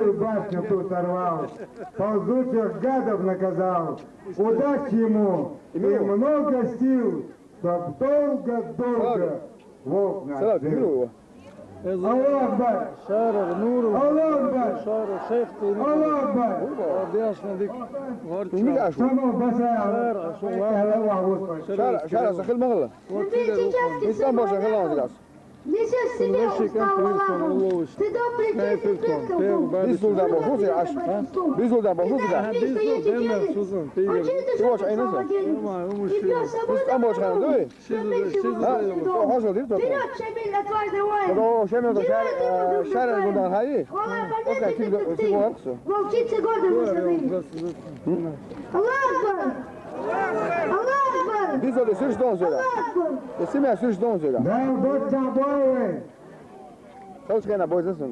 Белую башню тут сорвал, ползучих гадов наказал. Удачи ему и много сил, чтоб долго-долго волк нас жил. Аллах Акбар! Şarar, Nuru, Allah Akbar! Şarar, Şefti, Allah Akbar! Abiyashnadik, Tamam basaya. شارع سخيل مغلى إنسان بوش سخيل مغلى بيزول ده بوفوزي عش بيزول ده بوفوزي ده يواش عين نزل إنسان بوش خير دوي ها حاصل دير تطلع لو شامل ده شارع الجندان هاي أوكي كيف تبغى أقصى الله أكبر الله أكبر بيزول يسيرش دون زولا يسمع يسيرش دون زولا Да, вот тобой. Kaç kere boyuz nasıl?